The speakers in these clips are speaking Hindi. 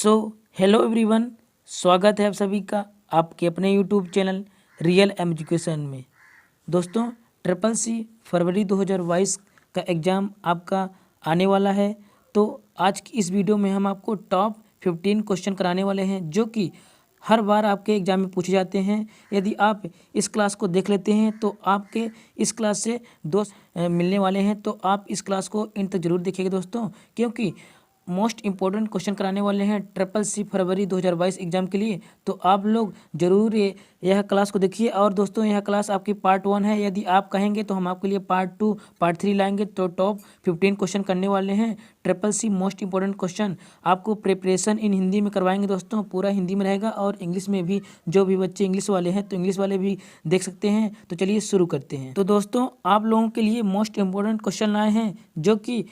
सो हेलो एवरीवन, स्वागत है आप सभी का आपके अपने यूट्यूब चैनल रियल एजुकेशन में। दोस्तों, ट्रिपल सी फरवरी 2022 का एग्ज़ाम आपका आने वाला है। तो आज की इस वीडियो में हम आपको टॉप 15 क्वेश्चन कराने वाले हैं जो कि हर बार आपके एग्ज़ाम में पूछे जाते हैं। यदि आप इस क्लास को देख लेते हैं तो आपके इस क्लास से दोस्त मिलने वाले हैं, तो आप इस क्लास को इन तक ज़रूर देखिएगा दोस्तों, क्योंकि मोस्ट इंपॉर्टेंट क्वेश्चन कराने वाले हैं ट्रिपल सी फरवरी 2022 एग्जाम के लिए। तो आप लोग ज़रूर यह क्लास को देखिए। और दोस्तों, यह क्लास आपकी पार्ट 1 है। यदि आप कहेंगे तो हम आपके लिए पार्ट 2 पार्ट 3 लाएंगे। तो टॉप 15 क्वेश्चन करने वाले हैं triple C most important question. आपको प्रिपरेशन इन हिंदी में करवाएंगे दोस्तों, पूरा हिंदी में रहेगा और इंग्लिश में भी। जो भी बच्चे इंग्लिश वाले हैं तो इंग्लिश वाले भी देख सकते हैं। तो चलिए शुरू करते हैं। तो दोस्तों, आप लोगों के लिए मोस्ट इंपॉर्टेंट क्वेश्चन लाए हैं जो कि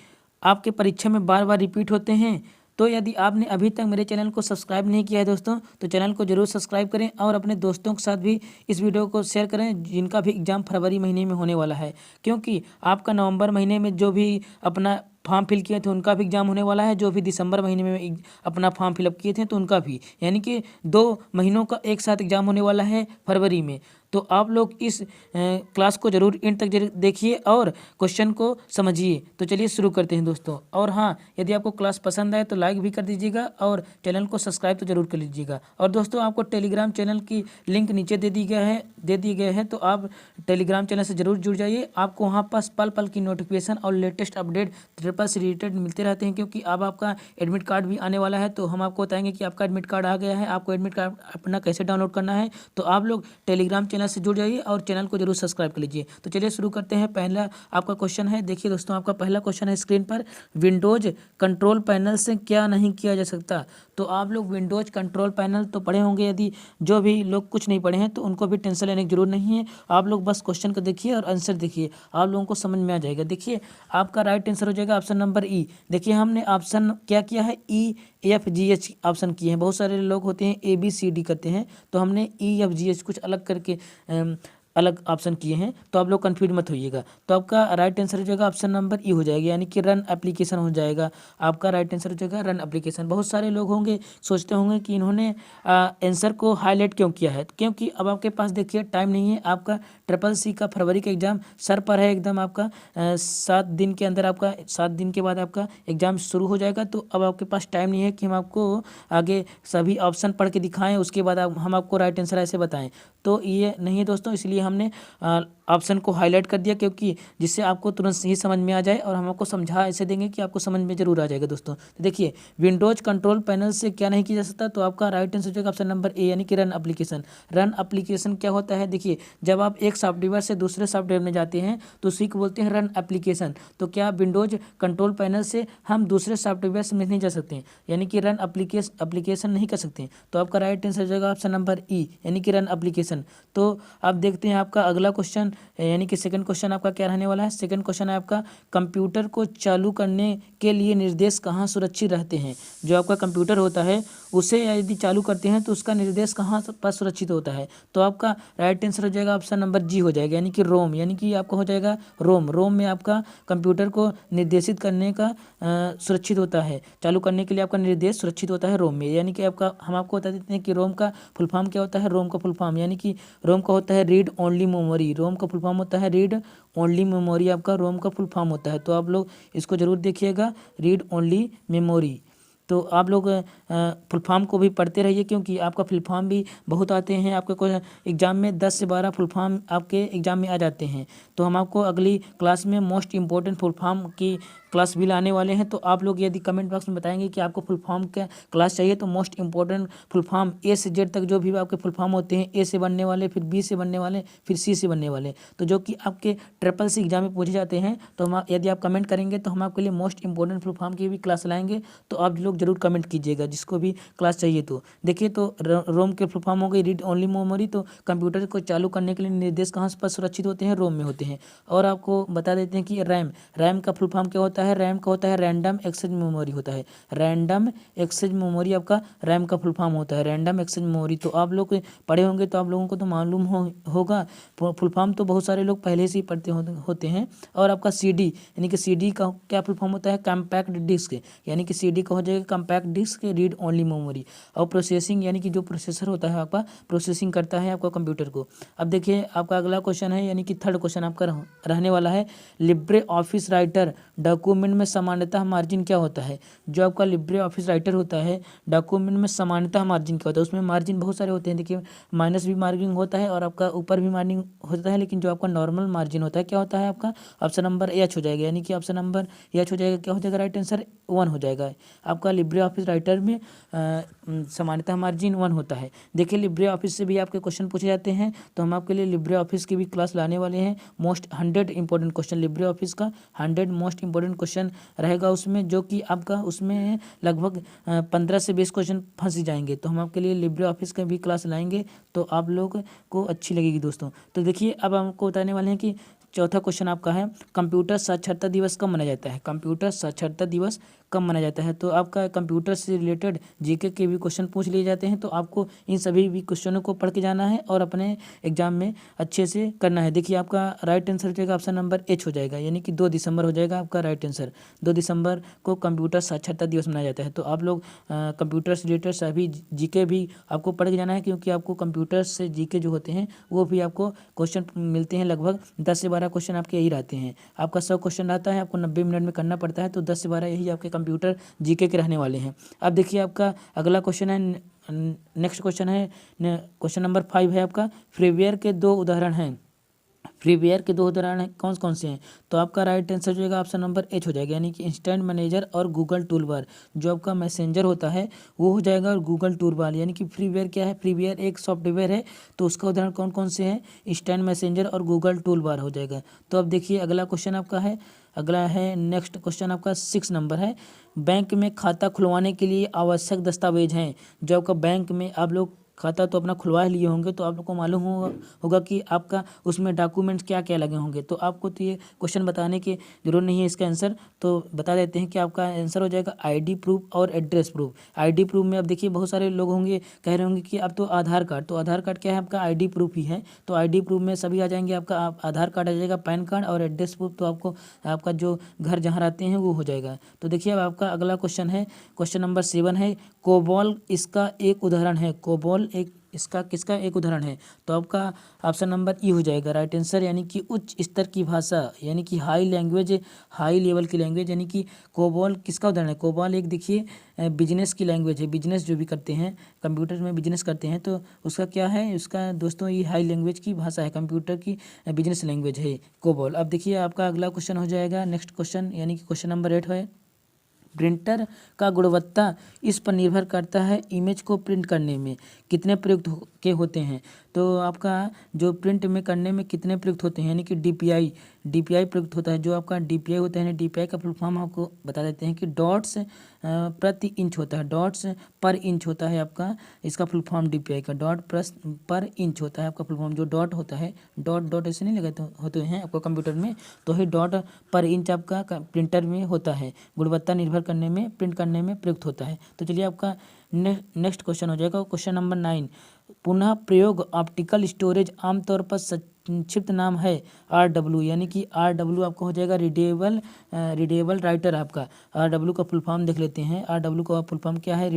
आपके परीक्षा में बार बार रिपीट होते हैं। तो यदि आपने अभी तक मेरे चैनल को सब्सक्राइब नहीं किया है दोस्तों, तो चैनल को जरूर सब्सक्राइब करें और अपने दोस्तों के साथ भी इस वीडियो को शेयर करें जिनका भी एग्ज़ाम फरवरी महीने में होने वाला है। क्योंकि आपका नवंबर महीने में जो भी अपना फॉर्म फिल किए थे उनका भी एग्ज़ाम होने वाला है, जो भी दिसंबर महीने में अपना फॉर्म फिलअप किए थे तो उनका भी, यानी कि 2 महीनों का एक साथ एग्ज़ाम होने वाला है फरवरी में। तो आप लोग इस क्लास को ज़रूर इन तक देखिए और क्वेश्चन को समझिए। तो चलिए शुरू करते हैं दोस्तों। और हाँ, यदि आपको क्लास पसंद आए तो लाइक भी कर दीजिएगा और चैनल को सब्सक्राइब तो ज़रूर कर लीजिएगा। और दोस्तों, आपको टेलीग्राम चैनल की लिंक नीचे दे दिए गए हैं, तो आप टेलीग्राम चैनल से ज़रूर जुड़ जाइए। आपको वहाँ पर पल पल की नोटिफिकेशन और लेटेस्ट अपडेट ट्रिपल से रिलेटेड मिलते रहते हैं। क्योंकि अब आपका एडमिट कार्ड भी आने वाला है, तो हम आपको बताएंगे कि आपका एडमिट कार्ड आ गया है, आपको एडमिट कार्ड अपना कैसे डाउनलोड करना है। तो आप लोग टेलीग्राम चैनल से जुड़ जाइए और चैनल को जरूर सब्सक्राइब कर लीजिए। तो चलिए शुरू करते हैं। पहला आपका क्वेश्चन है, देखिए दोस्तों, आपका पहला क्वेश्चन है स्क्रीन पर। विंडोज कंट्रोल पैनल से क्या नहीं किया जा सकता? तो आप लोग विंडोज कंट्रोल पैनल तो पढ़े होंगे। यदि जो भी लोग कुछ नहीं पढ़े हैं तो उनको भी टेंशन लेने की जरूरत नहीं है। आप लोग बस क्वेश्चन को देखिए और आंसर देखिए, आप लोगों को समझ में आ जाएगा। देखिए, आपका राइट आंसर हो जाएगा ऑप्शन नंबर ई। देखिए, हमने ऑप्शन क्या किया है, EFGH ऑप्शन किए हैं। बहुत सारे लोग होते हैं ABCD करते हैं, तो हमने EFGH कुछ अलग करके अलग ऑप्शन किए हैं। तो आप लोग कंफ्यूज मत होइएगा। तो आपका राइट आंसर हो जाएगा ऑप्शन नंबर ई हो जाएगा, यानी कि रन एप्लीकेशन हो जाएगा। आपका राइट आंसर हो जाएगा रन एप्लीकेशन। बहुत सारे लोग होंगे सोचते होंगे कि इन्होंने आंसर को हाईलाइट क्यों किया है, क्योंकि अब आपके पास देखिए टाइम नहीं है। आपका ट्रिपल सी का फरवरी का एग्ज़ाम सर पर है एकदम। आपका 7 दिन के अंदर, आपका 7 दिन के बाद आपका एग्ज़ाम शुरू हो जाएगा। तो अब आपके पास टाइम नहीं है कि हम आपको आगे सभी ऑप्शन पढ़ के दिखाएं, उसके बाद हम आपको राइट आंसर ऐसे बताएं। तो ये नहीं है दोस्तों, इसलिए हमने ऑप्शन को हाईलाइट कर दिया, क्योंकि जिससे आपको तुरंत ही समझ में आ जाए। और हम आपको समझा ऐसे देंगे कि आपको समझ में जरूर आ जाएगा दोस्तों। तो देखिए, विंडोज कंट्रोल पैनल से क्या नहीं किया जा सकता? तो आपका राइट आंसर हो जाएगा ऑप्शन नंबर ए, यानी कि रन एप्लीकेशन। रन एप्लीकेशन क्या होता है? देखिए, जब आप एक सॉफ्टवेयर से दूसरे सॉफ्टवेयर में जाते हैं तो उसी को बोलते हैं रन एप्लीकेशन। तो क्या विंडोज कंट्रोल पैनल से हम दूसरे सॉफ्टवेयर से नहीं जा सकते हैं, यानी कि रन एप्लीकेशन नहीं कर सकते? तो आपका राइट आंसर हो जाएगा ऑप्शन नंबर ई, यानी कि रन एप्लीकेशन। तो आप देखते हैं आपका अगला क्वेश्चन, यानी कि सेकंड क्वेश्चन आपका क्या रहने वाला है। सेकंड क्वेश्चन है आपका, कंप्यूटर को चालू करने के लिए निर्देश कहाँ सुरक्षित रहते हैं? जो आपका कंप्यूटर होता है उसे यदि चालू करते हैं तो उसका निर्देश कहाँ पर सुरक्षित होता है? तो आपका राइट आंसर हो जाएगा ऑप्शन नंबर जी हो जाएगा, यानी कि रोम, यानी कि आपका हो जाएगा रोम। रोम में आपका कंप्यूटर को निर्देशित करने का सुरक्षित होता है, चालू करने के लिए आपका निर्देश सुरक्षित होता है रोम में। यानी कि आपका हम आपको बता देते हैं कि रोम का फुल फॉर्म क्या होता है। रोम का फुल फॉर्म, यानी कि रोम का होता है रीड ओनली मेमोरी। रोम का फुल फॉर्म होता है रीड ओनली मेमोरी, आपका रोम का फुल फॉर्म होता है। तो आप लोग इसको जरूर देखिएगा, रीड ओनली मेमोरी। तो आप लोग फुल फॉर्म को भी पढ़ते रहिए, क्योंकि आपका फुल फॉर्म भी बहुत आते हैं। आपके कोई एग्ज़ाम में 10 से 12 फुल फॉर्म आपके एग्ज़ाम में आ जाते हैं। तो हम आपको अगली क्लास में मोस्ट इंपॉर्टेंट फुल फॉर्म की क्लास भी लाने वाले हैं। तो आप लोग यदि कमेंट बॉक्स में बताएंगे कि आपको फुल फॉर्म क्या क्लास चाहिए, तो मोस्ट इंपॉर्टेंट फुल फॉर्म ए से जेड तक जो भी आपके फुल फॉर्म होते हैं, ए से बनने वाले, फिर बी से बनने वाले, फिर सी से बनने वाले, तो जो कि आपके ट्रिपल सी एग्जाम में पूछे जाते हैं। तो हम यदि आप कमेंट करेंगे तो हम आपके लिए मोस्ट इंपॉर्टेंट फुल फॉर्म की भी क्लास लाएंगे। तो आप लोग जरूर कमेंट कीजिएगा जिसको भी क्लास चाहिए। तो देखिए, तो रोम के फुल फॉर्म हो गई रीड ओनली मेमोरी। तो कंप्यूटर को चालू करने के लिए निर्देश कहाँ पर सुरक्षित होते हैं? रोम में होते हैं। और आपको बता देते हैं कि रैम का फुल फॉर्म क्या होता होता है, रैम का होता है रैंडम एक्सेस मेमोरी होता है। रैंडम एक्सेस मेमोरी आपका रैम का फुल फॉर्म होता है, रैंडम एक्सेस मेमोरी। तो आप लोग पढ़े होंगे तो आप लोगों को तो मालूम होगा। फुल फॉर्म तो बहुत सारे लोग पहले से ही पढ़ते होते हैं। और आपका सीडी यानी कि सीडी का क्या फुल फॉर्म होता है, कम्पैक्ट डिस्क, यानी कि सीडी का हो जाएगा compact disc read only memory. और प्रोसेसिंग यानी कि जो प्रोसेसर होता है आपका प्रोसेसिंग करता है आपका कंप्यूटर को। अब देखिए आपका अगला क्वेश्चन है, यानी कि थर्ड क्वेश्चन आपका रहने वाला है, लिब्रे ऑफिस राइटर डॉक्यूमेंट में सामान्यतः मार्जिन क्या होता है। जो आपका लिब्रे ऑफिस राइटर होता है डॉक्यूमेंट में सामान्यतः मार्जिन क्या होता है। उसमें मार्जिन बहुत सारे होते हैं, देखिए माइनस भी मार्जिन होता है और आपका ऊपर भी मार्जिन होता है, लेकिन जो आपका नॉर्मल मार्जिन होता है क्या होता है आपका, ऑप्शन नंबर एच हो जाएगा, यानी कि ऑप्शन नंबर एच हो जाएगा। क्या हो जाएगा राइट आंसर, 1 हो जाएगा। आपका लिब्रे ऑफिस राइटर में सामान्यतः मार्जिन 1 होता है। देखिए लिब्रे ऑफिस से भी आपके क्वेश्चन पूछे जाते हैं, तो हम आपके लिए लिब्रे ऑफिस की भी क्लास लाने वाले हैं। Most 100 important question Libre office का 100 मोस्ट इंपॉर्टेंट क्वेश्चन रहेगा उसमें, जो कि आपका उसमें लगभग 15 से 20 क्वेश्चन फंस जाएंगे। तो हम आपके लिए लिब्रे ऑफिस का भी क्लास लाएंगे, तो आप लोग को अच्छी लगेगी दोस्तों। तो देखिए अब हमको बताने वाले हैं कि चौथा क्वेश्चन आपका है, कंप्यूटर साक्षरता दिवस कब मनाया जाता है। कंप्यूटर साक्षरता दिवस कब मनाया जाता है। तो आपका कंप्यूटर से रिलेटेड जीके के भी क्वेश्चन पूछ लिए जाते हैं, तो आपको इन सभी भी क्वेश्चनों को पढ़ के जाना है और अपने एग्जाम में अच्छे से करना है। देखिए आपका राइट आंसर हो जाएगा ऑप्शन नंबर एच हो जाएगा, यानी कि 2 दिसंबर हो जाएगा आपका राइट आंसर। 2 दिसंबर को कंप्यूटर साक्षरता दिवस मनाया जाता है। तो आप लोग कंप्यूटर से रिलेटेड सभी जीके भी आपको पढ़ के जाना है, क्योंकि आपको कंप्यूटर से जीके जो होते हैं वो भी आपको क्वेश्चन मिलते हैं, लगभग 10 से 12 क्वेश्चन आपके यही रहते हैं। आपका 100 क्वेश्चन रहता है, आपको 90 मिनट में करना पड़ता है, तो 10 से 12 यही आपके कंप्यूटर जीके के रहने वाले हैं। अब देखिए आपका अगला क्वेश्चन है, नेक्स्ट क्वेश्चन है, क्वेश्चन नंबर 5 है आपका, फ्रीवेयर के 2 उदाहरण हैं। फ्रीवेयर के 2 उदाहरण कौन कौन से हैं। तो आपका राइट आंसर हो जाएगा ऑप्शन नंबर एच हो जाएगा, यानी कि इंस्टेंट मैनेजर और गूगल टूल बार। जो आपका मैसेंजर होता है वो हो जाएगा और गूगल टूल बार, यानी कि फ्रीवेयर क्या है, फ्रीवेयर एक सॉफ्टवेयर है, तो उसका उदाहरण कौन कौन से हैं, इंस्टेंट मैसेंजर और गूगल टूल बार हो जाएगा। तो अब देखिए अगला क्वेश्चन आपका है, अगला है नेक्स्ट क्वेश्चन आपका 6 नंबर है, बैंक में खाता खुलवाने के लिए आवश्यक दस्तावेज हैं। जो आपका बैंक में आप लोग खाता तो अपना खुलवा लिए होंगे, तो आप लोग को मालूम होगा कि आपका उसमें डॉक्यूमेंट्स क्या क्या लगे होंगे। तो आपको तो ये क्वेश्चन बताने की जरूरत नहीं है इसका आंसर, तो बता देते हैं कि आपका आंसर हो जाएगा आईडी प्रूफ और एड्रेस प्रूफ। आईडी प्रूफ में अब देखिए बहुत सारे लोग होंगे कह रहे होंगे कि अब तो आधार कार्ड, तो आधार कार्ड क्या है आपका आईडी प्रूफ ही है। तो आईडी प्रूफ में सभी आ जाएंगे, आपका आधार कार्ड आ जाएगा, पैन कार्ड और एड्रेस प्रूफ तो आपको आपका जो घर जहाँ रहते हैं वो हो जाएगा। तो देखिए अब आपका अगला क्वेश्चन है, क्वेश्चन नंबर 7 है, कोबॉल इसका एक उदाहरण है। कोबॉल एक इसका किसका एक उदाहरण है। तो आपका ऑप्शन नंबर ई हो जाएगा राइट आंसर, यानी कि उच्च स्तर की भाषा, यानी कि हाई लैंग्वेज, हाई लेवल की लैंग्वेज, यानी कि कोबॉल किसका उदाहरण है। कोबॉल एक देखिए बिजनेस की लैंग्वेज है, बिजनेस जो भी करते हैं कंप्यूटर में बिजनेस करते हैं, तो उसका क्या है, उसका दोस्तों ये हाई लैंग्वेज की भाषा है, कंप्यूटर की बिजनेस लैंग्वेज है कोबॉल। अब देखिए आपका अगला क्वेश्चन हो जाएगा नेक्स्ट क्वेश्चन, यानी कि क्वेश्चन नंबर 8 है, प्रिंटर का गुणवत्ता इस पर निर्भर करता है इमेज को प्रिंट करने में कितने प्रयुक्त के होते हैं। तो आपका जो प्रिंट में करने में कितने प्रयुक्त होते हैं, यानी कि डीपीआई प्रयुक्त होता है। जो आपका डीपीआई होता है, डीपीआई का फुल फॉर्म आपको बता देते हैं कि डॉट्स प्रति इंच होता है, डॉट्स पर इंच होता है आपका इसका फुल फॉर्म डीपीआई का, डॉट पर इंच होता है आपका फुल फॉर्म। जो डॉट होता है, डॉट डॉट ऐसे नहीं लगाते होते हैं आपको कंप्यूटर में, तो ही डॉट पर इंच आपका प्रिंटर में होता है, गुणवत्ता निर्भर करने में प्रिंट करने में प्रयुक्त होता है। तो चलिए आपका नेक्स्ट क्वेश्चन हो जाएगा क्वेश्चन नंबर 9, पुनः प्रयोग ऑप्टिकल स्टोरेज आमतौर पर संक्षिप्त नाम है RW, यानी कि RW आपका हो जाएगा रीडेबल राइटर। आपका RW का फुल फॉर्म देख लेते हैं, RW का फुल फॉर्म क्या है,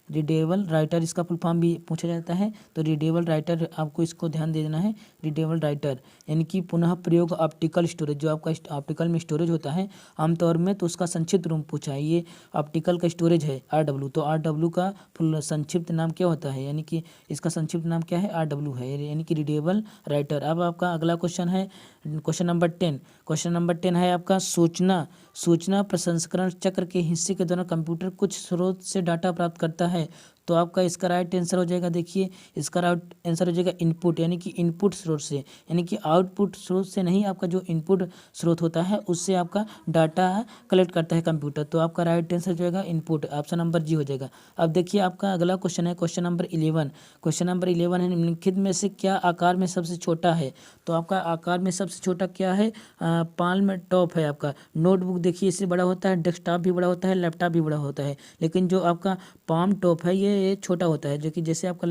रीडेबल राइटर इसका फुल फॉर्म भी पूछा जाता है। तो रीडेबल राइटर आपको इसको ध्यान दे देना है, रीडेबल राइटर यानी कि पुनः प्रयोग ऑप्टिकल स्टोरेज। जो आपका ऑप्टिकल में स्टोरेज होता है आमतौर में, तो उसका संक्षिप्त रूप पूछा है, ये ऑप्टिकल का स्टोरेज है RW। तो RW का फुल संक्षिप्त नाम क्या होता है, यानी कि इसका संक्षिप्त नाम क्या है, RW है, यानी कि रीडेबल राइटर। अब आपका अगला क्वेश्चन है क्वेश्चन नंबर 10। क्वेश्चन नंबर 10 है आपका सूचना प्रसंस्करण चक्र के हिस्से के दौरान कंप्यूटर कुछ स्रोत से डाटा प्राप्त करता है, तो आपका इसका राइट आंसर हो जाएगा, देखिए इसका राइट आंसर हो जाएगा इनपुट, यानी कि इनपुट स्रोत से, यानी कि आउटपुट स्रोत से नहीं, आपका जो इनपुट स्रोत होता है उससे आपका डाटा कलेक्ट करता है कंप्यूटर। तो आपका राइट आंसर जो है इनपुट, ऑप्शन नंबर जी हो जाएगा। अब देखिए आपका अगला क्वेश्चन है क्वेश्चन नंबर 11। क्वेश्चन नंबर 11 है, निम्नलिखित में से क्या आकार में सबसे छोटा है? तो आपका आकार में सबसे छोटा क्या है? पाल्म टॉप है आपका। नोटबुक देखिए इससे बड़ा होता है, डेस्कटॉप भी बड़ा होता है, लैपटॉप भी बड़ा होता है, लेकिन जो आपका पाल्म टॉप है ये छोटा होता है, जो कि जैसे आपका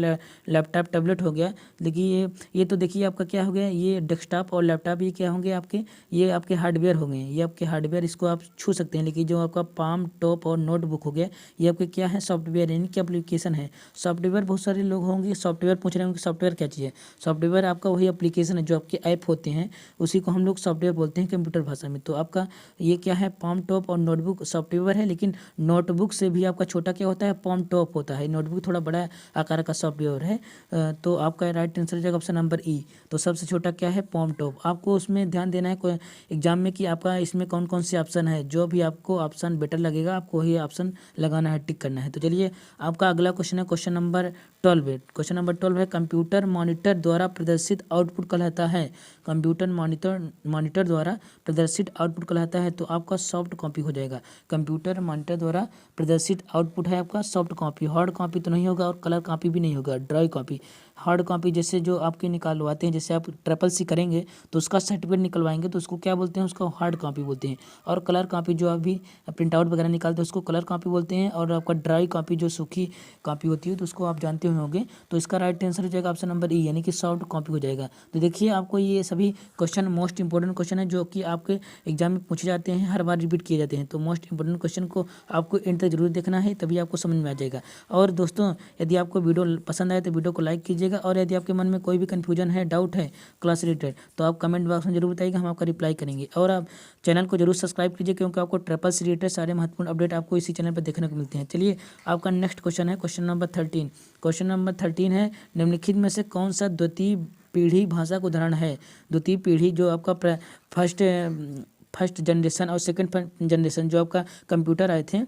लैपटॉप टैबलेट हो गया। देखिए ये तो देखिए आपका क्या हो गया, ये डेस्कटॉप और लैपटॉप ये क्या होंगे आपके, ये आपके हार्डवेयर हो गए, ये आपके हार्डवेयर, इसको आप छू सकते हैं। लेकिन जो आपका पाल्म टॉप और नोटबुक हो गया ये आपके क्या है, सॉफ्टवेयर, यानी कि एप्लीकेशन है। सॉफ्टवेयर बहुत सारे लोग होंगे सॉफ्टवेयर पूछ रहे होंगे, सॉफ्टवेयर क्या चीज़ है? सॉफ्टवेयर आपका वही एप्लीकेशन है, जो आपके ऐप होते हैं उसी को हम लोग सॉफ्टवेयर बोलते हैं कंप्यूटर भाषा में। तो आपका ये क्या है, पाल्म टॉप और नोटबुक सॉफ्टवेयर है, लेकिन नोटबुक से भी आपका छोटा क्या होता है, पाल्म टॉप होता है। नोटबुक थोड़ा बड़ा आकार का सॉफ्टवेयर है। तो आपका राइट आंसर हो जाएगा ऑप्शन नंबर ई। तो सबसे छोटा क्या है, पाल्म टॉप। आपको उसमें ध्यान देना है कोई एग्जाम में कि आपका इसमें कौन कौन से ऑप्शन है, जो भी आपको ऑप्शन बेटर लगेगा आपको वही ऑप्शन लगाना है, टिक करना है। तो चलिए आपका अगला क्वेश्चन है क्वेश्चन नंबर 12। क्वेश्चन नंबर 12 है, कंप्यूटर मॉनिटर द्वारा प्रदर्शित आउटपुट कहलाता है। कंप्यूटर मॉनिटर द्वारा प्रदर्शित आउटपुट कहलाता है। तो आपका सॉफ्ट कॉपी हो जाएगा। कंप्यूटर मॉनिटर द्वारा प्रदर्शित आउटपुट है आपका सॉफ्ट कॉपी। हार्ड कॉपी तो नहीं होगा और कलर कॉपी भी नहीं होगा, ड्राई कॉपी। हार्ड कॉपी जैसे जो आपके निकलवाते हैं, जैसे आप ट्रिपल सी करेंगे तो उसका सर्टिफिकेट निकलवाएंगे तो उसको क्या बोलते हैं, उसको हार्ड कॉपी बोलते हैं। और कलर कॉपी जो आप भी प्रिंट आउट वगैरह निकालते हैं उसको कलर कॉपी बोलते हैं। और आपका ड्राई कॉपी जो सूखी कॉपी होती है तो उसको आप जानते होंगे। तो इसका राइट आंसर हो जाएगा ऑप्शन नंबर ई, यानी कि सॉफ्ट कॉपी हो जाएगा। तो देखिए आपको ये सभी क्वेश्चन मोस्ट इंपॉर्टेंट क्वेश्चन है, जो कि आपके एग्जाम में पूछे जाते हैं, हर बार रिपीट किए जाते हैं। तो मोस्ट इंपॉर्टेंट क्वेश्चन को आपको एंड तक जरूर देखना है, तभी आपको समझ में आ जाएगा। और दोस्तों यदि आपको वीडियो पसंद आए तो वीडियो को लाइक कीजिएगा, और यदि आपके मन में कोई भी कन्फ्यूजन है, डाउट है क्लास रिलेटेड, तो आप कमेंट बॉक्स में जरूर बताइएगा, हम आपका रिप्लाई करेंगे। और आप चैनल को जरूर सब्सक्राइब कीजिए, क्योंकि आपको ट्रिपल सी रिलेटेड सारे महत्वपूर्ण अपडेट आपको इसी चैनल पर देखने को मिलते हैं। चलिए आपका नेक्स्ट क्वेश्चन है क्वेश्चन नंबर 13। क्वेश्चन नंबर 13 है, निम्नलिखित में से कौन सा द्वितीय पीढ़ी भाषा का उदाहरण है? द्वितीय पीढ़ी जो आपका फर्स्ट जनरेशन और सेकंड जनरेशन जो आपका कंप्यूटर आए थे,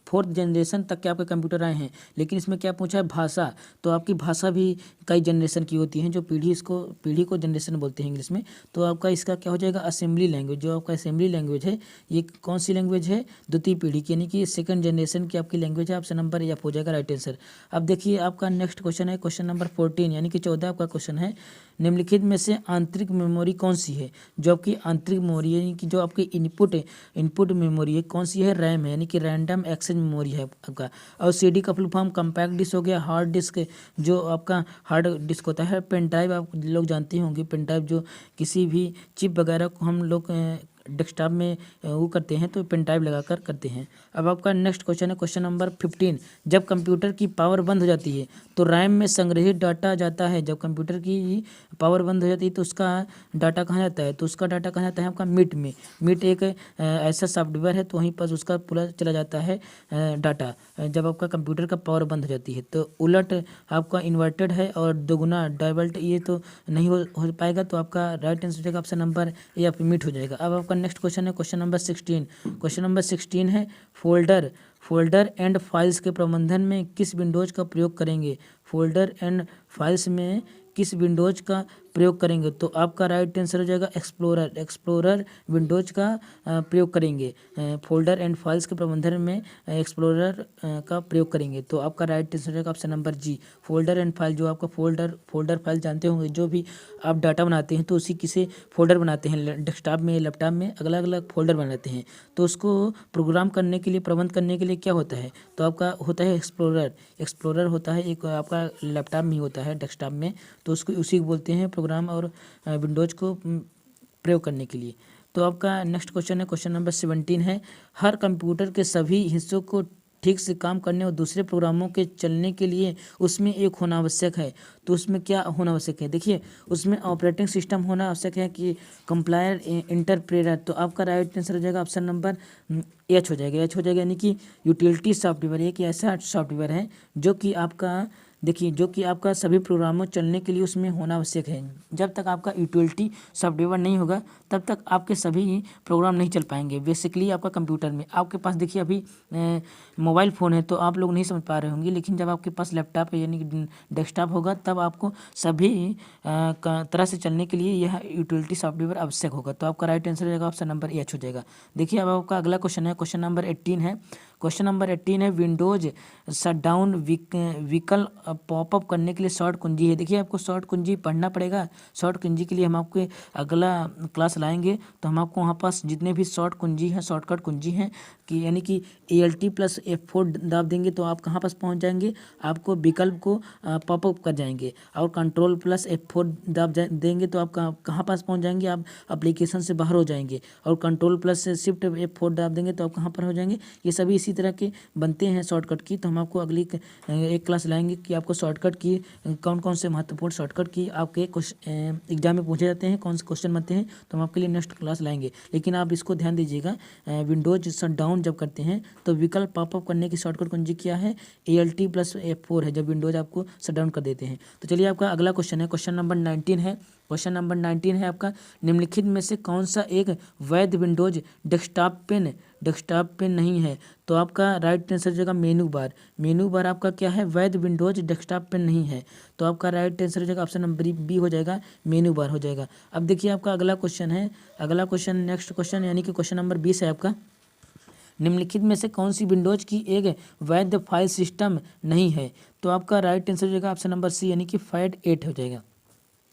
फोर्थ जनरेशन तक के आपके कंप्यूटर आए हैं, लेकिन इसमें क्या पूछा है, भाषा। तो आपकी भाषा भी कई जनरेशन की होती हैं, जो पीढ़ी को जनरेशन बोलते हैं इंग्लिश में। तो आपका इसका क्या हो जाएगा, असेंबली लैंग्वेज। जो आपका असेंबली लैंग्वेज है ये कौन सी लैंग्वेज है, द्वितीय पीढ़ी की, यानी कि सेकंड जनरेशन की आपकी लैंग्वेज है। ऑप्शन नंबर एफ हो जाएगा राइट आंसर। अब देखिए आपका नेक्स्ट क्वेश्चन है क्वेश्चन नंबर 14, यानी कि 14 आपका क्वेश्चन है, निम्नलिखित में से आंतरिक मेमोरी कौन सी है? जो आपकी आंतरिक मेमोरी यानी कि जो आपकी इनपुट मेमोरी है कौन सी है, रैम है, यानी कि रैंडम एक्सेस मेमोरी है आपका। और सीडी का फुल फॉर्म कम्पैक्ट डिस्क हो गया। हार्ड डिस्क जो आपका हार्ड डिस्क होता है। पेन ड्राइव आप लोग जानते होंगे, पेन ड्राइव जो किसी भी चिप वगैरह को हम लोग डेस्कटॉप में वो करते हैं तो पेन ड्राइव लगाकर करते हैं। अब आपका नेक्स्ट क्वेश्चन है क्वेश्चन नंबर 15। जब कंप्यूटर की पावर बंद हो जाती है तो रैम में संग्रहित डाटा जाता है। जब कंप्यूटर की पावर बंद हो जाती है तो उसका डाटा कहाँ जाता है? तो उसका डाटा कहाँ जाता है आपका मिट में। मिट एक ऐसा सॉफ्टवेयर है, तो वहीं पर उसका पूरा चला जाता है डाटा, जब आपका कंप्यूटर का पावर बंद हो जाती है। तो उलट आपका इन्वर्टेड है और दोगुना डाइवल्ट ये तो नहीं हो पाएगा। तो आपका राइट आंसर हो जाएगा ऑप्शन नंबर ए, मिट हो जाएगा। अब आपका नेक्स्ट क्वेश्चन है क्वेश्चन नंबर 16। क्वेश्चन नंबर 16 है, फोल्डर एंड फाइल्स के प्रबंधन में किस विंडोज का प्रयोग करेंगे? फोल्डर एंड फाइल्स में किस विंडोज का प्रयोग करेंगे? तो आपका राइट आंसर हो जाएगा एक्सप्लोरर विंडोज का प्रयोग करेंगे। फोल्डर एंड फाइल्स के प्रबंधन में एक्सप्लोरर का प्रयोग करेंगे। तो आपका राइट आंसर हो जाएगा option number G, folder and file. जो आपका फोल्डर फाइल जानते होंगे, जो भी आप डाटा बनाते हैं तो उसी किसे फोल्डर बनाते हैं, डेस्कटॉप में लैपटॉप में अलग अलग फोल्डर बनाते हैं। तो उसको प्रोग्राम करने के लिए, प्रबंध करने के लिए क्या होता है? तो आपका होता है एक्सप्लोरर होता है, एक आपका लैपटॉप में ही होता है, डेस्कटॉप में। तो उसको उसी को बोलते हैं प्रोग्राम और विंडोज को प्रयोग करने के लिए। तो आपका नेक्स्ट क्वेश्चन है क्वेश्चन नंबर 17 है, हर कंप्यूटर के सभी हिस्सों को ठीक से काम करने और दूसरे प्रोग्रामों के चलने के लिए उसमें एक होना आवश्यक है। तो उसमें क्या होना आवश्यक है? देखिए उसमें ऑपरेटिंग सिस्टम होना आवश्यक है कि कंप्लायर इंटरप्रेटर। तो आपका राइट आंसर हो जाएगा ऑप्शन नंबर एच हो जाएगा, यानी कि यूटिलिटी सॉफ्टवेयर। एक ऐसा सॉफ्टवेयर है जो कि आपका देखिए जो कि आपका सभी प्रोग्रामों चलने के लिए उसमें होना आवश्यक है। जब तक आपका यूटिलिटी सॉफ्टवेयर नहीं होगा तब तक आपके सभी प्रोग्राम नहीं चल पाएंगे। बेसिकली आपका कंप्यूटर में आपके पास देखिए अभी मोबाइल फ़ोन है तो आप लोग नहीं समझ पा रहे होंगे, लेकिन जब आपके पास लैपटॉप है यानी कि डेस्कटॉप होगा तब आपको सभी तरह से चलने के लिए यह यूटिलिटी सॉफ्टवेयर आवश्यक होगा। तो आपका राइट आंसर हो जाएगा ऑप्शन नंबर एच हो जाएगा। देखिए अब आपका अगला क्वेश्चन है, क्वेश्चन नंबर 18 है। क्वेश्चन नंबर 18 है, विंडोज शटडाउन विकल्प पॉपअप करने के लिए शॉर्ट कुंजी है। देखिए आपको शॉर्ट कुंजी पढ़ना पड़ेगा। शॉर्ट कुंजी के लिए हम आपको अगला क्लास लाएंगे तो हम आपको वहाँ पास जितने भी शॉर्ट कुंजी हैं, शॉर्टकट कुंजी हैं कि यानी कि ALT प्लस F4 दाब देंगे तो आप कहाँ पास पहुँच जाएंगे, आपको विकल्प को पॉपअप कर जाएंगे। और कंट्रोल प्लस F4 दाब देंगे तो आप कहाँ पास पहुँच जाएंगे, आप एप्लीकेशन से बाहर हो जाएंगे। और कंट्रोल प्लस शिफ्ट F4 दाब देंगे तो आप कहाँ पर हो जाएंगे। ये सभी इसी तरह के बनते हैं शॉर्टकट की। तो हम आपको अगली एक क्लास लाएंगे कि आपको शॉर्टकट की कौन कौन से महत्वपूर्ण शॉर्टकट की आपके एग्जाम में पूछे जाते हैं, कौन से क्वेश्चन बनते हैं, तो हम आपके लिए नेक्स्ट क्लास लाएंगे। लेकिन आप इसको ध्यान दीजिएगा, विंडोज शटडाउन जब करते हैं तो विकल्प पॉपअप करने की शॉर्टकट कुंजी क्या है, ALT प्लस F4 है जब विंडोज आपको शटडाउन कर देते हैं। तो चलिए आपका अगला क्वेश्चन है, क्वेश्चन नंबर 19 है। क्वेश्चन नंबर 19 है आपका, निम्नलिखित में से कौन सा एक वैध विंडोज डेस्कटॉप पेन नहीं है। तो आपका राइट आंसर हो जाएगा मेनू बार। मेनू बार आपका क्या है, वैध विंडोज डेस्कटॉप पेन नहीं है। तो आपका राइट आंसर हो जाएगा ऑप्शन नंबर बी हो जाएगा, मेनू बार हो जाएगा। अब देखिए आपका अगला क्वेश्चन है, अगला क्वेश्चन नेक्स्ट क्वेश्चन यानी कि क्वेश्चन नंबर 20 है आपका, निम्नलिखित में से कौन सी विंडोज की एक वैध फाइल सिस्टम नहीं है। तो आपका राइट आंसर हो जाएगा ऑप्शन नंबर सी यानी कि FAT8 हो जाएगा।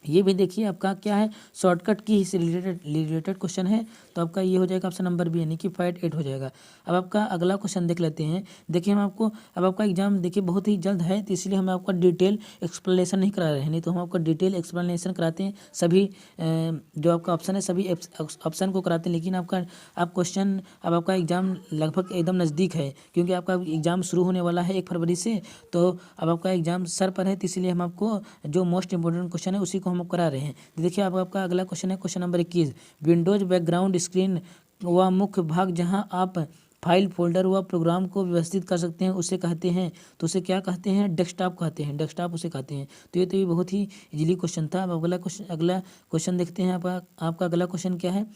ये भी देखिए आपका क्या है, शॉर्टकट की से रिलेटेड क्वेश्चन है। तो आपका ये हो जाएगा ऑप्शन नंबर बी यानी कि FAT8 हो जाएगा। अब आपका अगला क्वेश्चन देख लेते हैं। देखिए हम आपको अब आपका एग्जाम देखिए बहुत ही जल्द है तो इसलिए हम आपका डिटेल एक्सप्लेनेशन नहीं करा रहे हैं, नहीं तो हम आपका डिटेल एक्सप्लेनेशन कराते हैं सभी जो आपका ऑप्शन है सभी ऑप्शन को कराते हैं। लेकिन आपका क्वेश्चन अब आपका एग्जाम लगभग एकदम नज़दीक है क्योंकि आपका एग्जाम शुरू होने वाला है 1 फरवरी से। तो अब आपका एग्जाम सर पर है तो इसलिए हम आपको जो मोस्ट इंपॉर्टेंट क्वेश्चन है उसी को हम करा रहे हैं। देखिए अब आपका अगला क्वेश्चन है, question number 21, Windows background screen व मुख्य भाग जहां आप फाइल फोल्डर व प्रोग्राम को व्यवस्थित कर सकते हैं उसे कहते हैं। तो उसे क्या कहते हैं, डेस्कटॉप कहते हैं, डेस्कटॉप उसे कहते हैं। तो ये बहुत ही इजीली क्वेश्चन था। अब अगला क्वेश्चन देखते हैं। आपका अगला क्वेश्चन क्या है,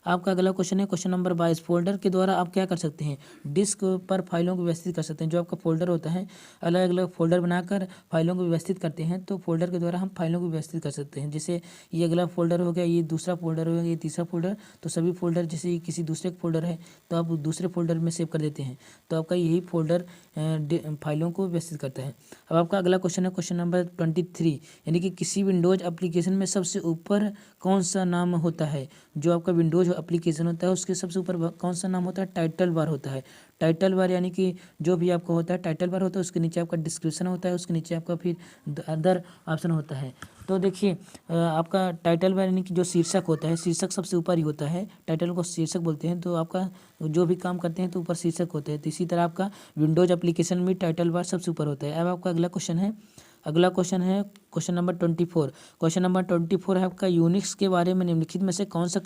आपका अगला क्वेश्चन है क्वेश्चन नंबर 22, फोल्डर के द्वारा आप क्या कर सकते हैं, डिस्क पर फाइलों को व्यवस्थित कर सकते हैं। जो आपका फोल्डर होता है अलग अलग फोल्डर बनाकर फाइलों को व्यवस्थित करते हैं, तो फोल्डर के द्वारा हम फाइलों को व्यवस्थित कर सकते हैं। जैसे ये अगला फोल्डर हो गया, ये दूसरा फोल्डर हो गया, ये तीसरा फोल्डर, तो सभी फोल्डर जैसे किसी दूसरे फोल्डर है तो आप दूसरे फोल्डर में सेव कर देते हैं। तो आपका यही फोल्डर फाइलों को व्यवस्थित करता है। अब आपका अगला क्वेश्चन है क्वेश्चन नंबर 23, यानी कि किसी विंडोज एप्लीकेशन में सबसे ऊपर कौन सा नाम होता है। जो आपका विंडोज एप्लीकेशन होता है उसके सबसे ऊपर कौन सा नाम होता है, टाइटल बार होता है। टाइटल बार यानी कि जो भी आपका होता है टाइटल बार होता है, उसके नीचे आपका डिस्क्रिप्शन होता है, उसके नीचे आपका फिर अदर ऑप्शन होता है। तो देखिए आपका टाइटल बार यानी कि जो शीर्षक होता है, शीर्षक सबसे ऊपर ही होता है, टाइटल को शीर्षक बोलते हैं। तो आपका जो भी काम करते हैं तो ऊपर शीर्षक होते हैं। तो इसी तरह आपका विंडोज एप्लीकेशन में टाइटल बार सबसे ऊपर होता है। अब आपका अगला क्वेश्चन है, अगला क्वेश्चन है क्वेश्चन नंबर 24। क्वेश्चन नंबर 24 है आपका, यूनिक्स के बारे में निम्नलिखित में से कौन सा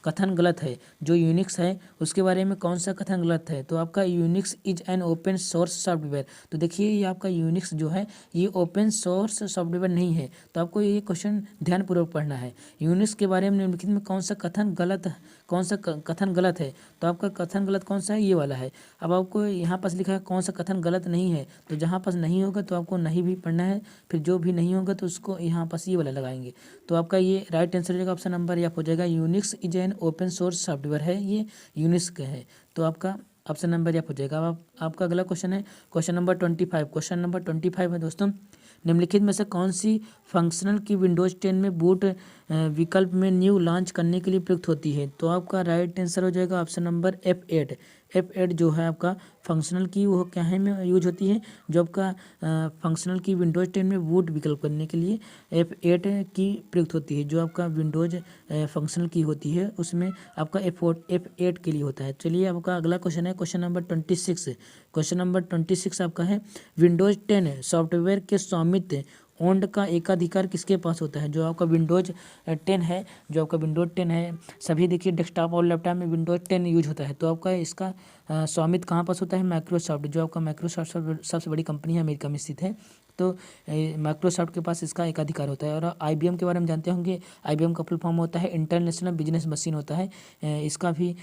कथन गलत है। जो यूनिक्स है उसके बारे में कौन सा कथन गलत है। तो आपका Unix is an open source software. तो देखिए ये आपका यूनिक्स जो है ये ओपन सोर्स सॉफ्टवेयर नहीं है। तो आपको ये क्वेश्चन ध्यानपूर्वक पढ़ना है। यूनिक्स के बारे में निम्नलिखित में कौन सा कथन गलत है, कौन सा कथन गलत है। तो आपका कथन गलत कौन सा है, ये वाला है। अब आपको यहाँ पास लिखा है कौन सा कथन गलत नहीं है, तो जहाँ पास नहीं होगा तो आपको नहीं भी पढ़ना है, फिर जो भी नहीं होगा तो उसको यहाँ पास ये वाला लगाएंगे। तो आपका ये राइट आंसर हो जाएगा ऑप्शन नंबर एफ हो जाएगा। Unix is an open source software है, ये यूनिक्स का है। तो आपका ऑप्शन नंबर एफ हो जाएगा। अब आपका अगला क्वेश्चन है क्वेश्चन नंबर 25। क्वेश्चन नंबर 25 है दोस्तों, निम्नलिखित में से कौन सी फंक्शनल की विंडोज 10 में बूट विकल्प में न्यू लॉन्च करने के लिए प्रयुक्त होती है। तो आपका राइट आंसर हो जाएगा ऑप्शन नंबर F8। F8 जो है आपका फंक्शनल की वो क्या है में यूज होती है, जो आपका फंक्शनल की विंडोज 10 में बूट विकल्प करने के लिए F8 की प्रयुक्त होती है। जो आपका विंडोज फंक्शनल की होती है उसमें आपका F8 के लिए होता है। चलिए आपका अगला क्वेश्चन है क्वेश्चन नंबर 26। क्वेश्चन नंबर 26 आपका है, विंडोज 10 सॉफ्टवेयर के स्वामित्व ओन्ड का एकाधिकार किसके पास होता है। जो आपका विंडोज 10 है, जो आपका विंडोज 10 है, सभी देखिए डेस्कटॉप और लैपटॉप में विंडोज 10 यूज होता है। तो आपका इसका स्वामित्व कहाँ पास होता है? माइक्रोसॉफ्ट, जो आपका माइक्रोसॉफ्ट सबसे बड़ी कंपनी है, अमेरिका में स्थित है। तो माइक्रोसॉफ्ट के पास इसका एक अधिकार होता है। और आईबीएम के बारे में जानते होंगे, आईबीएम का फुल फॉर्म होता है इंटरनेशनल बिजनेस मशीन होता है। इसका भी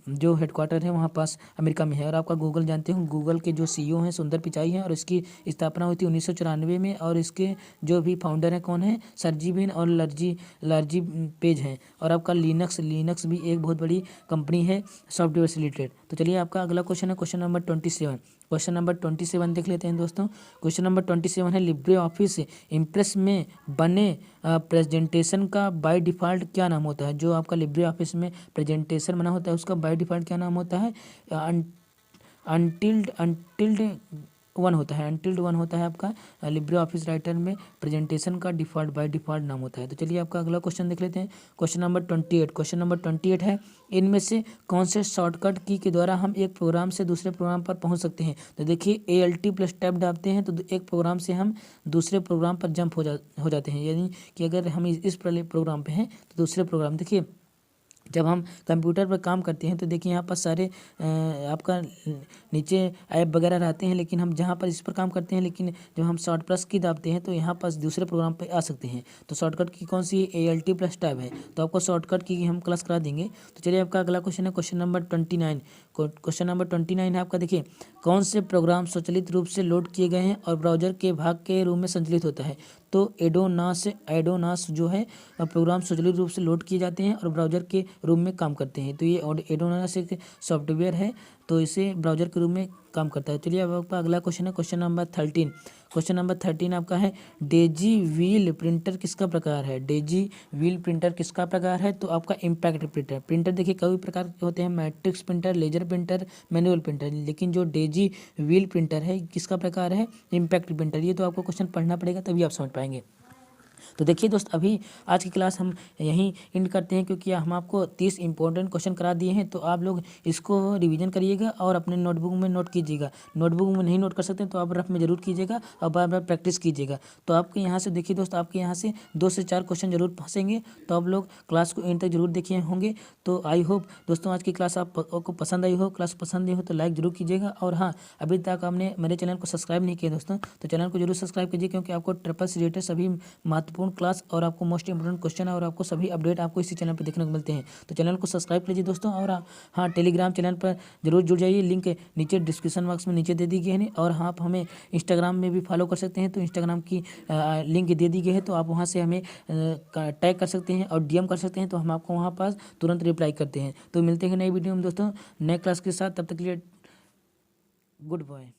जो हेडक्वार्टर है वहाँ पास अमेरिका में है। और आपका गूगल जानते हो, गूगल के जो सीईओ हैं सुंदर पिचाई हैं, और इसकी स्थापना हुई थी 1994 में। और इसके जो भी फाउंडर हैं कौन है? सर्जी बिन और लार्जी पेज हैं। और आपका लिनक्स भी एक बहुत बड़ी कंपनी है सॉफ्टवेयर से रिलेटेड। तो चलिए आपका अगला क्वेश्चन है क्वेश्चन नंबर 27। क्वेश्चन नंबर 27 देख लेते हैं दोस्तों। क्वेश्चन नंबर 27 है, लिब्रे ऑफिस इम्प्रेस में बने प्रेजेंटेशन का बाय डिफ़ॉल्ट क्या नाम होता है? जो आपका लिब्रे ऑफिस में प्रेजेंटेशन बना होता है उसका बाय डिफ़ॉल्ट क्या नाम होता है? अनटिल्ड वन होता है। अनटिल्ड वन होता है आपका लिब्रे ऑफिस राइटर में प्रेजेंटेशन का डिफ़ॉल्ट बाय डिफ़ॉल्ट नाम होता है। तो चलिए आपका अगला क्वेश्चन देख लेते हैं। Question number 28। क्वेश्चन नंबर 28 है, इनमें से कौन से शॉर्टकट की के द्वारा हम एक प्रोग्राम से दूसरे प्रोग्राम पर पहुंच सकते हैं? तो देखिए ALT+ टैब दाबते हैं तो एक प्रोग्राम से हम दूसरे प्रोग्राम पर जंप हो जाते हैं। यानी कि अगर हम इस प्रोग्राम पे हैं तो दूसरे प्रोग्राम, देखिए जब हम कंप्यूटर पर काम करते हैं तो देखिए यहाँ पर सारे आपका नीचे ऐप वगैरह रहते हैं, लेकिन हम जहाँ पर इस पर काम करते हैं, लेकिन जब हम शॉर्ट+ की दाबते हैं तो यहाँ पर दूसरे प्रोग्राम पे आ सकते हैं। तो शॉर्टकट की कौन सी? ALT+ टैब है। तो आपको शॉर्टकट की हम क्लास करा देंगे। तो चलिए आपका अगला क्वेश्चन है क्वेश्चन नंबर 29। क्वेश्चन नंबर 29 है आपका, देखिए कौन से प्रोग्राम स्वचालित रूप से लोड किए गए हैं और ब्राउजर के भाग के रूप में संचालित होता है? तो एडोनास जो है प्रोग्राम स्वचालित रूप से लोड किए जाते हैं और ब्राउजर के रूप में काम करते हैं। तो ये एडोनास एक सॉफ्टवेयर है, तो इसे ब्राउजर के रूप में काम करता है। चलिए अब आपका अगला क्वेश्चन है क्वेश्चन नंबर 13। क्वेश्चन नंबर 13 आपका है, डेजी व्हील प्रिंटर किसका प्रकार है? डेजी व्हील प्रिंटर किसका प्रकार है? तो आपका इम्पैक्ट प्रिंटर देखिए कई प्रकार के होते हैं, matrix printer, laser printer, manual printer. लेकिन जो डेजी व्हील प्रिंटर है किसका प्रकार है? Impact printer. ये तो आपको क्वेश्चन पढ़ना पड़ेगा तभी आप समझ पाएंगे। तो देखिए दोस्त, अभी आज की क्लास हम यहीं एंड करते हैं, क्योंकि हम आपको 30 इंपॉर्टेंट क्वेश्चन करा दिए हैं। तो आप लोग इसको रिवीजन करिएगा और अपने नोटबुक में नोट कीजिएगा। नोटबुक में नहीं नोट कर सकते तो आप रफ में जरूर कीजिएगा और बार बार प्रैक्टिस कीजिएगा। तो आपके यहाँ से देखिए दोस्त, आपके यहाँ से 2 से 4 क्वेश्चन जरूर फंसेंगे। तो आप लोग क्लास को एंड तक जरूर देखे होंगे। तो आई होप दोस्तों आज की क्लास आपको पसंद आई हो। क्लास पसंद आई हो तो लाइक जरूर कीजिएगा। और हाँ, अभी तक आपने मेरे चैनल को सब्सक्राइब नहीं किया दोस्तों, तो चैनल को जरूर सब्सक्राइब कीजिए, क्योंकि आपको ट्रिपल सी रिलेटेड सभी महत्वपूर्ण क्लास और आपको मोस्ट इंपोर्टेंट क्वेश्चन और आपको सभी अपडेट आपको इसी चैनल पर देखने को मिलते हैं। तो चैनल को सब्सक्राइब कीजिए दोस्तों। और हाँ, टेलीग्राम चैनल पर जरूर जुड़ जाइए, लिंक नीचे डिस्क्रिप्शन बॉक्स में नीचे दे दी गई है। और हाँ, आप हमें इंस्टाग्राम में भी फॉलो कर सकते हैं, तो इंस्टाग्राम की लिंक दे दी गई है, तो आप वहाँ से हमें टैग कर सकते हैं और DM कर सकते हैं, तो हम आपको वहाँ पास तुरंत रिप्लाई करते हैं। तो मिलते हैं नई वीडियो में दोस्तों, नए क्लास के साथ। तब तक के लिए गुड बाय।